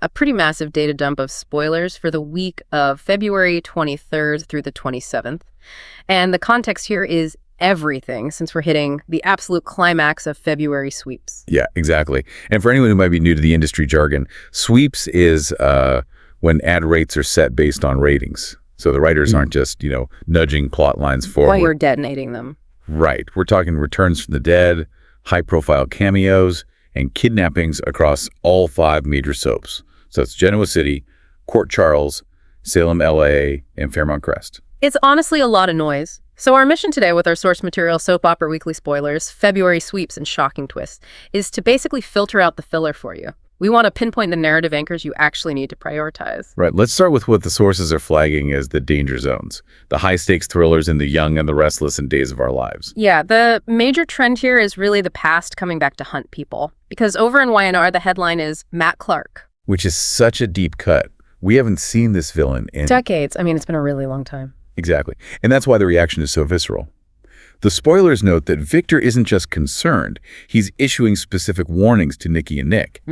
a pretty massive data dump of spoilers for the week of February 23rd through the 27th. And the context here is everything, since we're hitting the absolute climax of February sweeps. Yeah, exactly. And for anyone who might be new to the industry jargon, sweeps is when ad rates are set based on ratings. So the writers aren't just, nudging plot lines forward. While you're detonating them. Right. We're talking returns from the dead, high-profile cameos, and kidnappings across all 5 major soaps. So it's Genoa City, Port Charles, Salem, LA, and Fairmont Crest. It's honestly a lot of noise. So our mission today with our source material, Soap Opera Weekly Spoilers, February Sweeps, and Shocking Twists, is to basically filter out the filler for you. We want to pinpoint the narrative anchors you actually need to prioritize. Right. Let's start with what the sources are flagging as the danger zones, the high-stakes thrillers in The Young and the Restless and Days of Our Lives. Yeah, the major trend here is really the past coming back to hunt people. Because over in Y&R, the headline is Matt Clark. Which is such a deep cut. We haven't seen this villain in decades. I mean, it's been a really long time. Exactly. And that's why the reaction is so visceral. The spoilers note that Victor isn't just concerned, he's issuing specific warnings to Nikki and Nick.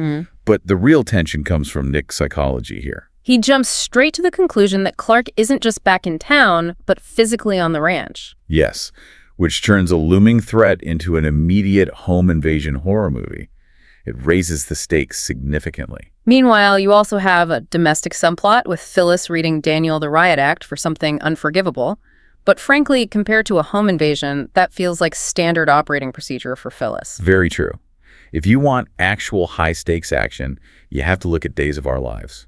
But the real tension comes from Nick's psychology here. He jumps straight to the conclusion that Clark isn't just back in town, but physically on the ranch. Yes, which turns a looming threat into an immediate home invasion horror movie. It raises the stakes significantly. Meanwhile, you also have a domestic subplot with Phyllis reading Daniel the Riot Act for something unforgivable. But frankly, compared to a home invasion, that feels like standard operating procedure for Phyllis. Very true. If you want actual high-stakes action, you have to look at Days of Our Lives.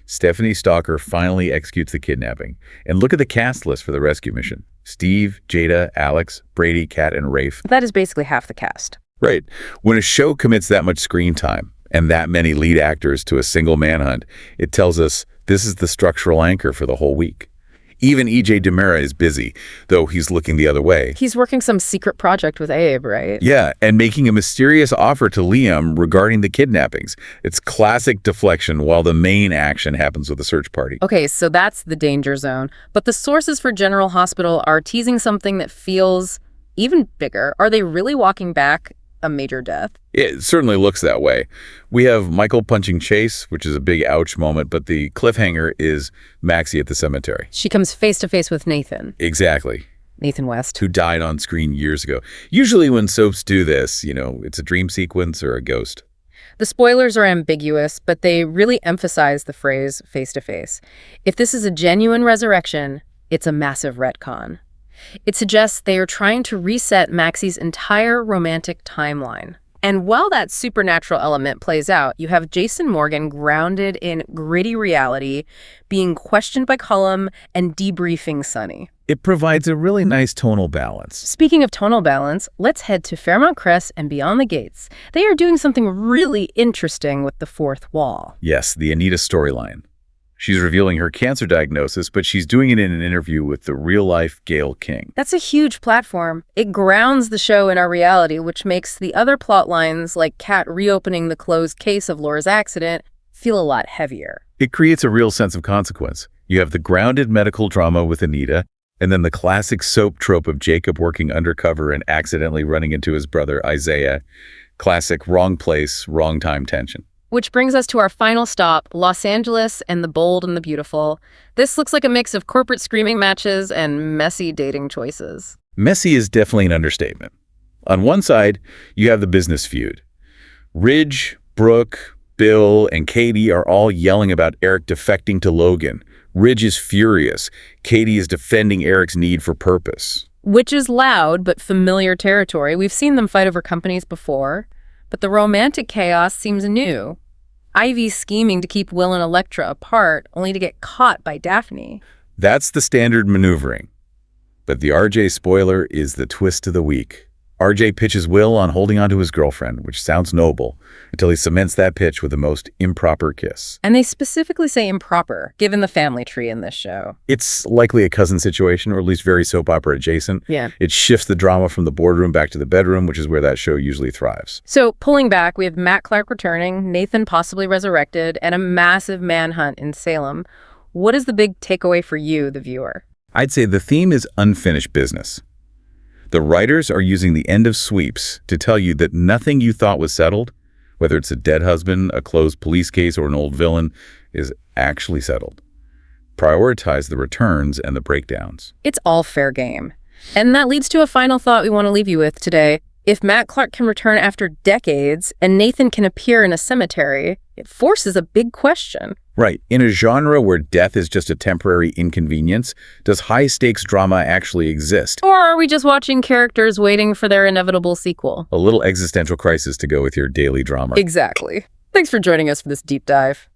Stephanie Stalker finally executes the kidnapping. And look at the cast list for the rescue mission. Steve, Jada, Alex, Brady, Kat, and Rafe. That is basically half the cast. Right. When a show commits that much screen time and that many lead actors to a single manhunt, it tells us this is the structural anchor for the whole week. Even E.J. DiMera is busy, though he's looking the other way. He's working some secret project with Abe, right? Yeah, and making a mysterious offer to Liam regarding the kidnappings. It's classic deflection while the main action happens with the search party. Okay, so that's the danger zone. But the sources for General Hospital are teasing something that feels even bigger. Are they really walking back a major death? It certainly looks that way. We have Michael punching Chase, which is a big ouch moment, but the cliffhanger is Maxie at the cemetery. She comes face to face with Nathan. Exactly. Nathan West. Who died on screen years ago. Usually when soaps do this, it's a dream sequence or a ghost. The spoilers are ambiguous, but they really emphasize the phrase face to face. If this is a genuine resurrection, it's a massive retcon. It suggests they are trying to reset Maxie's entire romantic timeline. And while that supernatural element plays out, you have Jason Morgan grounded in gritty reality, being questioned by Cullum and debriefing Sonny. It provides a really nice tonal balance. Speaking of tonal balance, let's head to Fairmont Crest and Beyond the Gates. They are doing something really interesting with the fourth wall. Yes, the Anita storyline. She's revealing her cancer diagnosis, but she's doing it in an interview with the real-life Gayle King. That's a huge platform. It grounds the show in our reality, which makes the other plot lines, like Kat reopening the closed case of Laura's accident, feel a lot heavier. It creates a real sense of consequence. You have the grounded medical drama with Anita, and then the classic soap trope of Jacob working undercover and accidentally running into his brother Isaiah. Classic wrong place, wrong time tension. Which brings us to our final stop, Los Angeles and the Bold and the Beautiful. This looks like a mix of corporate screaming matches and messy dating choices. Messy is definitely an understatement. On one side, you have the business feud. Ridge, Brooke, Bill, and Katie are all yelling about Eric defecting to Logan. Ridge is furious. Katie is defending Eric's need for purpose. Which is loud but familiar territory. We've seen them fight over companies before. But the romantic chaos seems new. Ivy's scheming to keep Will and Elektra apart, only to get caught by Daphne. That's the standard maneuvering. But the RJ spoiler is the twist of the week. RJ pitches Will on holding onto his girlfriend, which sounds noble, until he cements that pitch with the most improper kiss. And they specifically say improper, given the family tree in this show. It's likely a cousin situation, or at least very soap opera adjacent. Yeah. It shifts the drama from the boardroom back to the bedroom, which is where that show usually thrives. So, pulling back, we have Matt Clark returning, Nathan possibly resurrected, and a massive manhunt in Salem. What is the big takeaway for you, the viewer? I'd say the theme is unfinished business. The writers are using the end of sweeps to tell you that nothing you thought was settled whether it's a dead husband, a closed police case, or an old villain, is actually settled. Prioritize the returns and the breakdowns. It's all fair game. And that leads to a final thought we want to leave you with today. If Matt Clark can return after decades and Nathan can appear in a cemetery, it forces a big question. Right. In a genre where death is just a temporary inconvenience, does high-stakes drama actually exist? Or are we just watching characters waiting for their inevitable sequel? A little existential crisis to go with your daily drama. Exactly. Thanks for joining us for this deep dive.